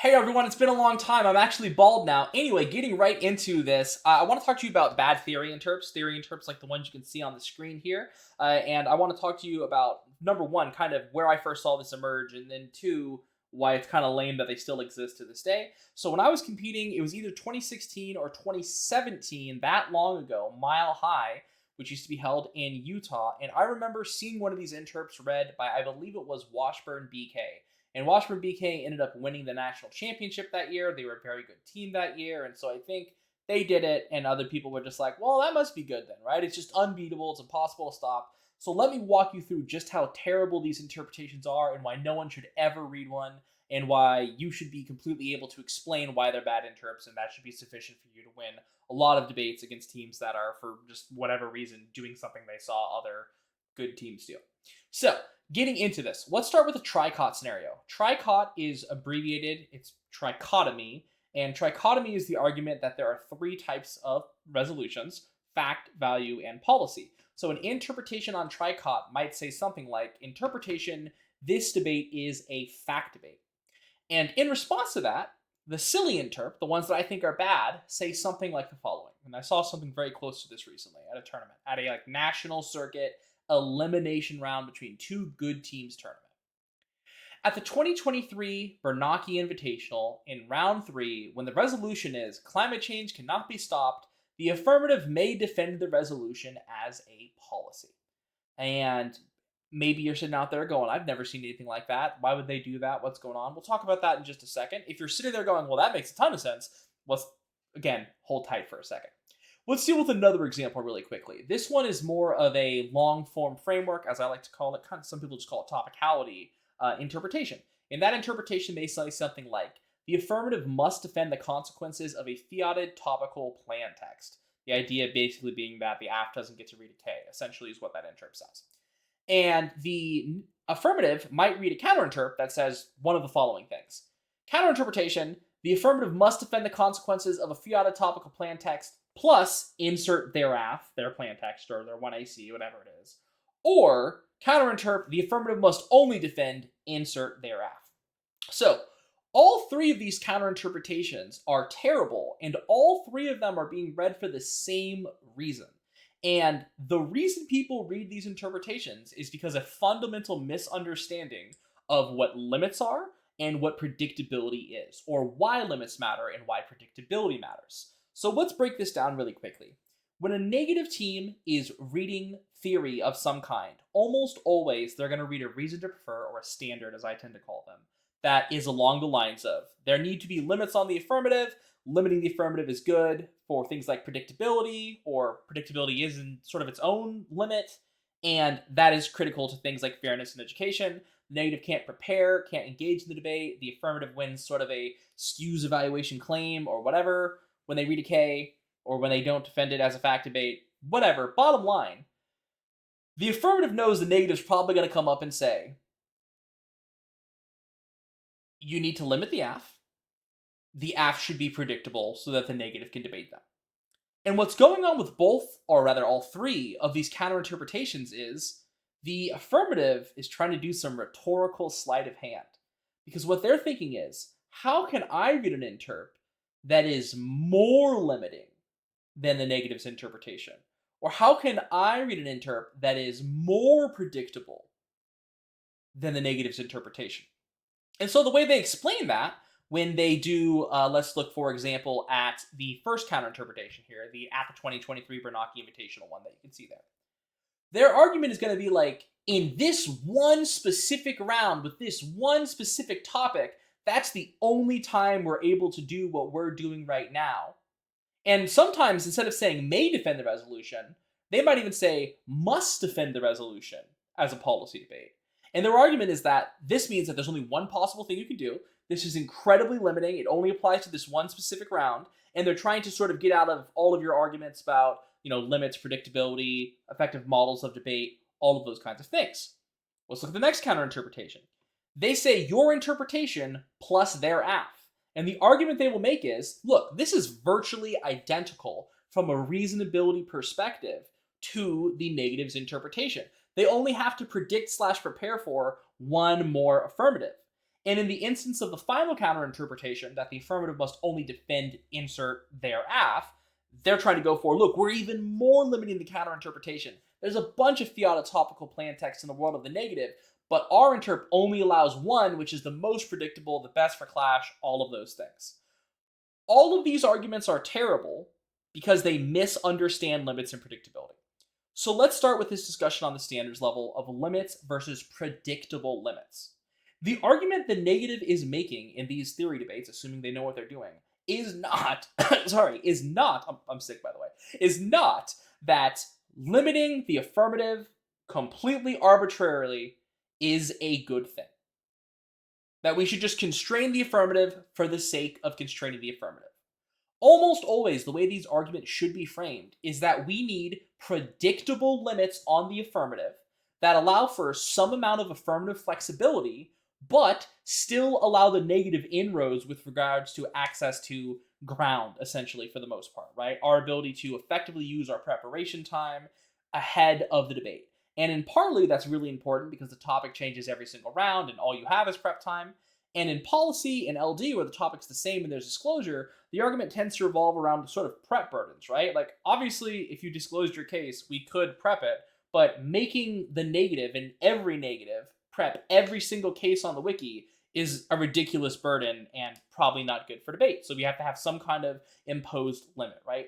Hey everyone, it's been a long time. I'm actually bald now. Anyway, getting right into this, I want to talk to you about bad theory interps like the ones you can see on the screen here. And I want to talk to you about, number one, kind of where I first saw this emerge, and then two, why it's kind of lame that they still exist to this day. So when I was competing, it was either 2016 or 2017, that long ago, Mile High, which used to be held in Utah. And I remember seeing one of these interps read by, I believe it was Washburn BK. And Washburn BK ended up winning the national championship that year. They were a very good team that year. And so I think they did it, and other people were just like, well, that must be good then, right? It's just unbeatable. It's impossible to stop. So let me walk you through just how terrible these interpretations are and why no one should ever read one, and why you should be completely able to explain why they're bad interps, and that should be sufficient for you to win a lot of debates against teams that are, for just whatever reason, doing something they saw other good teams do. So, getting into this, let's start with a tricot scenario. Tricot is abbreviated, it's trichotomy, and trichotomy is the argument that there are three types of resolutions: fact, value, and policy. So an interpretation on tricot might say something like, interpretation, this debate is a fact debate. And in response to that, the silly interp, the ones that I think are bad, say something like the following. And I saw something very close to this recently at a tournament, at a national circuit elimination round between two good teams tournament. At the 2023 Bernanke Invitational, in round 3, when the resolution is climate change cannot be stopped, the affirmative may defend the resolution as a policy. And maybe you're sitting out there going, I've never seen anything like that. Why would they do that? What's going on? We'll talk about that in just a second. If you're sitting there going, well, that makes a ton of sense, let's, again, hold tight for a second. Let's deal with another example really quickly. This one is more of a long-form framework, as I like to call it. Kind of, some people just call it topicality interpretation. In that interpretation, they say something like, the affirmative must defend the consequences of a fiated topical plan text. The idea basically being that the AF doesn't get to read a K, essentially is what that interp says. And the affirmative might read a counterinterp that says one of the following things. Counterinterpretation, the affirmative must defend the consequences of a fiated topical plan text plus insert their AF, their plan text, or their 1AC, whatever it is. Or counterinterp, the affirmative must only defend insert their AF. So all three of these counterinterpretations are terrible, and all three of them are being read for the same reason. And the reason people read these interpretations is because of fundamental misunderstanding of what limits are and what predictability is, or why limits matter and why predictability matters. So let's break this down really quickly. When a negative team is reading theory of some kind, almost always they're going to read a reason to prefer, or a standard as I tend to call them, that is along the lines of, there need to be limits on the affirmative, limiting the affirmative is good for things like predictability, or predictability is in sort of its own limit, and that is critical to things like fairness in education. The negative can't prepare, can't engage in the debate, the affirmative wins sort of a skews evaluation claim or whatever when they read a K, or when they don't defend it as a fact debate, whatever. Bottom line, the affirmative knows the negative's probably going to come up and say, you need to limit the AF. The AF should be predictable so that the negative can debate them. And what's going on with both, or rather all three, of these counterinterpretations is the affirmative is trying to do some rhetorical sleight of hand. Because what they're thinking is, how can I read an interp that is more limiting than the negative's interpretation? Or how can I read an interp that is more predictable than the negative's interpretation? And so the way they explain that, when they do, let's look, for example, at the first counterinterpretation here, at the 2023 Bernanke Invitational one that you can see there. Their argument is going to be like, in this one specific round, with this one specific topic, that's the only time we're able to do what we're doing right now. And sometimes, instead of saying may defend the resolution, they might even say must defend the resolution as a policy debate. And their argument is that this means that there's only one possible thing you can do. This is incredibly limiting. It only applies to this one specific round. And they're trying to sort of get out of all of your arguments about, limits, predictability, effective models of debate, all of those kinds of things. Let's look at the next counterinterpretation. They say your interpretation plus their AF. And the argument they will make is, look, this is virtually identical from a reasonability perspective to the negative's interpretation. They only have to predict/prepare for one more affirmative. And in the instance of the final counterinterpretation that the affirmative must only defend insert their af, they're trying to go for, look, we're even more limiting the counterinterpretation. There's a bunch of theotopical plain text in the world of the negative, but our interp only allows one, which is the most predictable, the best for clash, all of those things. All of these arguments are terrible because they misunderstand limits and predictability. So let's start with this discussion on the standards level of limits versus predictable limits. The argument the negative is making in these theory debates, assuming they know what they're doing, is not, I'm sick by the way, is not that limiting the affirmative completely arbitrarily is a good thing. That we should just constrain the affirmative for the sake of constraining the affirmative. Almost always, the way these arguments should be framed is that we need predictable limits on the affirmative that allow for some amount of affirmative flexibility, but still allow the negative inroads with regards to access to ground, essentially, for the most part, right? Our ability to effectively use our preparation time ahead of the debate. And in Parley, that's really important because the topic changes every single round and all you have is prep time. And in policy and LD, where the topic's the same and there's disclosure, the argument tends to revolve around sort of prep burdens, right? Like, obviously, if you disclosed your case, we could prep it, but making the negative and every negative prep every single case on the wiki is a ridiculous burden and probably not good for debate. So we have to have some kind of imposed limit, right?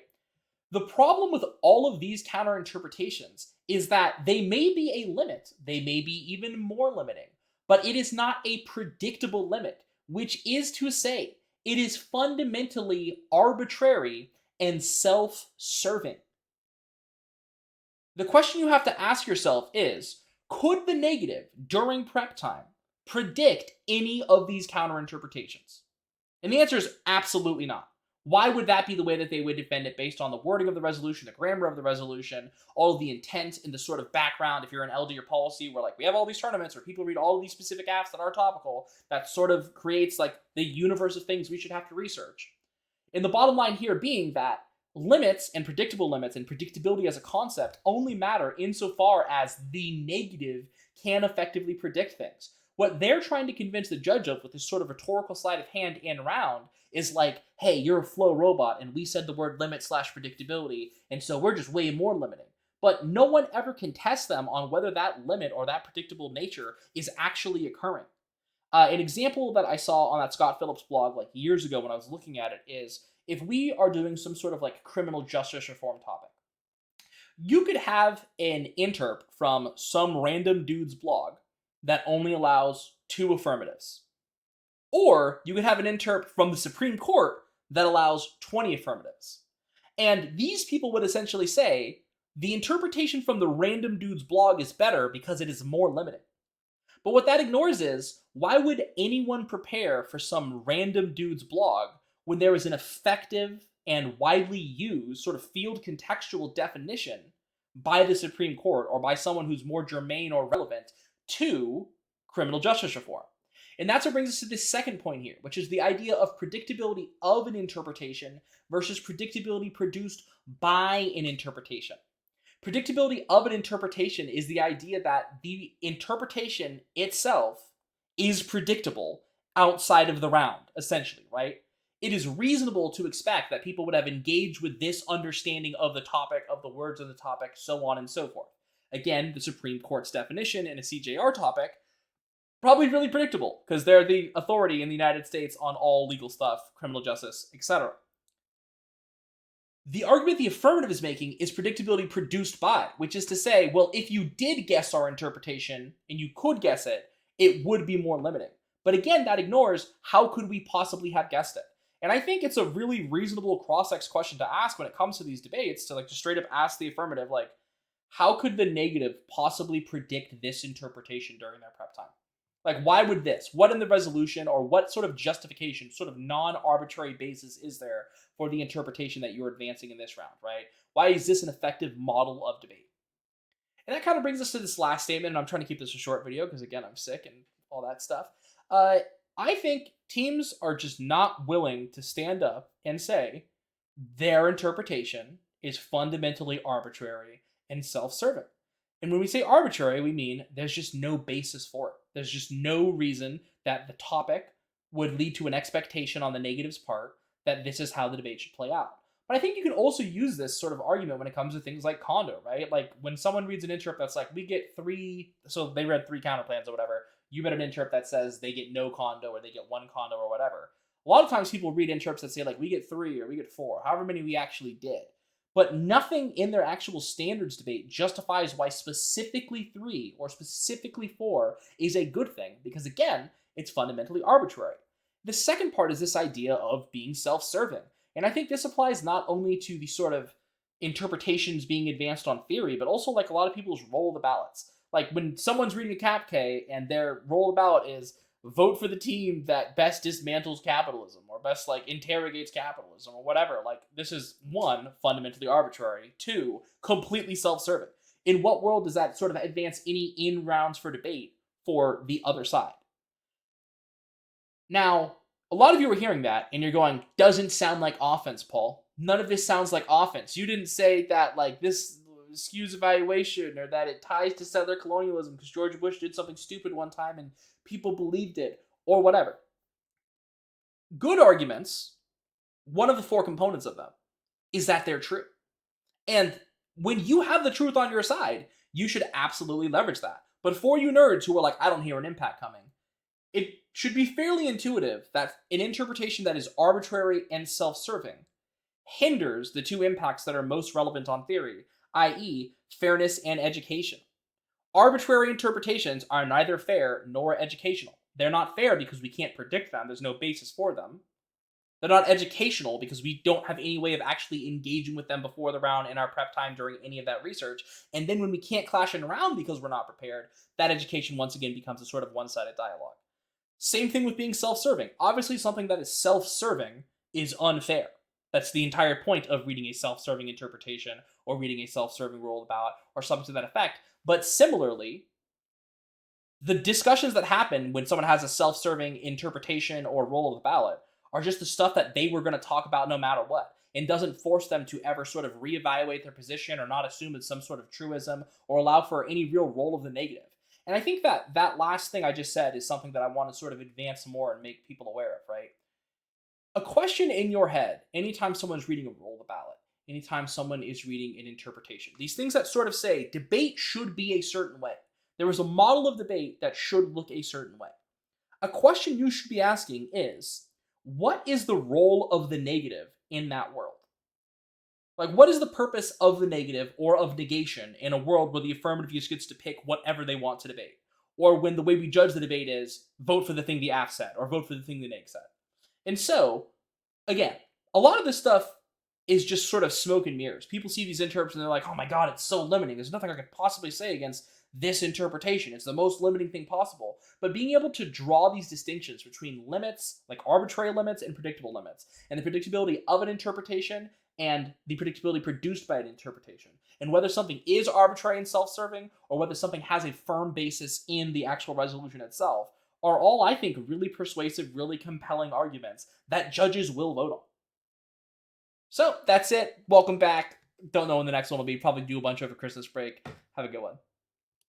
The problem with all of these counter interpretations is that they may be a limit, they may be even more limiting, but it is not a predictable limit, which is to say, it is fundamentally arbitrary and self-serving. The question you have to ask yourself is, could the negative during prep time predict any of these counter interpretations? And the answer is absolutely not. Why would that be the way that they would defend it based on the wording of the resolution, the grammar of the resolution, all of the intent and the sort of background? If you're an LD or policy where like we have all these tournaments where people read all of these specific apps that are topical, that sort of creates like the universe of things we should have to research. And the bottom line here being that limits and predictability as a concept only matter insofar as the negative can effectively predict things. What they're trying to convince the judge of with this sort of rhetorical sleight of hand in round is like, hey, you're a flow robot and we said the word limit / predictability, and so we're just way more limiting. But no one ever can test them on whether that limit or that predictable nature is actually occurring. An example that I saw on that Scott Phillips blog like years ago when I was looking at it is if we are doing some sort of like criminal justice reform topic, you could have an interp from some random dude's blog that only allows 2 affirmatives. Or you could have an interp from the Supreme Court that allows 20 affirmatives. And these people would essentially say, the interpretation from the random dude's blog is better because it is more limiting. But what that ignores is, why would anyone prepare for some random dude's blog when there is an effective and widely used sort of field contextual definition by the Supreme Court or by someone who's more germane or relevant to criminal justice reform? And that's what brings us to this second point here, which is the idea of predictability of an interpretation versus predictability produced by an interpretation. Predictability of an interpretation is the idea that the interpretation itself is predictable outside of the round, essentially, right? It is reasonable to expect that people would have engaged with this understanding of the topic, of the words of the topic, so on and so forth. Again, the Supreme Court's definition in a CJR topic, probably really predictable, because they're the authority in the United States on all legal stuff, criminal justice, etc. The argument the affirmative is making is predictability produced by, which is to say, well, if you did guess our interpretation, and you could guess it, it would be more limiting. But again, that ignores how could we possibly have guessed it. And I think it's a really reasonable cross-ex question to ask when it comes to these debates, to like just straight up ask the affirmative, like, how could the negative possibly predict this interpretation during their prep time? Like, why would this? What in the resolution or what sort of justification, sort of non-arbitrary basis is there for the interpretation that you're advancing in this round, right? Why is this an effective model of debate? And that kind of brings us to this last statement, and I'm trying to keep this a short video because, again, I'm sick and all that stuff. I think teams are just not willing to stand up and say their interpretation is fundamentally arbitrary and self-serving. And when we say arbitrary, we mean there's just no basis for it. There's just no reason that the topic would lead to an expectation on the negative's part that this is how the debate should play out. But I think you can also use this sort of argument when it comes to things like condo, right? Like when someone reads an interrupt that's like, we get 3, so they read 3 counterplans or whatever. You read an interrupt that says they get no condo or they get 1 condo or whatever. A lot of times people read interrupts that say like, we get 3 or we get 4, however many we actually did. But nothing in their actual standards debate justifies why specifically 3 or specifically 4 is a good thing, because again, it's fundamentally arbitrary. The second part is this idea of being self-serving. And I think this applies not only to the sort of interpretations being advanced on theory, but also like a lot of people's roll of the ballots. Like when someone's reading a CapK and their roll of the ballot is vote for the team that best dismantles capitalism or best like interrogates capitalism or whatever. Like this is 1, fundamentally arbitrary, 2, completely self-serving. In what world does that sort of advance any in rounds for debate for the other side? Now, a lot of you are hearing that and you're going, doesn't sound like offense, Paul. None of this sounds like offense. You didn't say that like this skews evaluation or that it ties to settler colonialism because George Bush did something stupid one time and people believed it or whatever. Good arguments, one of the 4 components of them is that they're true. And when you have the truth on your side, you should absolutely leverage that. But for you nerds who are like, I don't hear an impact coming, it should be fairly intuitive that an interpretation that is arbitrary and self-serving hinders the 2 impacts that are most relevant on theory, i.e., fairness and education. Arbitrary interpretations are neither fair nor educational. They're not fair because we can't predict them. There's no basis for them. They're not educational because we don't have any way of actually engaging with them before the round in our prep time during any of that research. And then when we can't clash in a round because we're not prepared, that education once again becomes a sort of one-sided dialogue. Same thing with being self-serving. Obviously, something that is self-serving is unfair. That's the entire point of reading a self-serving interpretation or reading a self-serving rule about or something to that effect. But similarly, the discussions that happen when someone has a self-serving interpretation or role of the ballot are just the stuff that they were going to talk about no matter what, and doesn't force them to ever sort of reevaluate their position or not assume it's some sort of truism or allow for any real role of the negative. And I think that that last thing I just said is something that I want to sort of advance more and make people aware of, right? A question in your head, anytime someone's reading a roll of the ballot, anytime someone is reading an interpretation, these things that sort of say debate should be a certain way. There is a model of debate that should look a certain way. A question you should be asking is, what is the role of the negative in that world? Like, what is the purpose of the negative or of negation in a world where the affirmative use gets to pick whatever they want to debate? Or when the way we judge the debate is vote for the thing the AF said or vote for the thing the neg said. And so, again, a lot of this stuff is just sort of smoke and mirrors. People see these interps and they're like, oh my god, it's so limiting. There's nothing I could possibly say against this interpretation. It's the most limiting thing possible. But being able to draw these distinctions between limits, like arbitrary limits and predictable limits, and the predictability of an interpretation and the predictability produced by an interpretation, and whether something is arbitrary and self-serving or whether something has a firm basis in the actual resolution itself, are all, I think, really persuasive, really compelling arguments that judges will vote on. So that's it. Welcome back. Don't know when the next one will be. Probably do a bunch over Christmas break. Have a good one.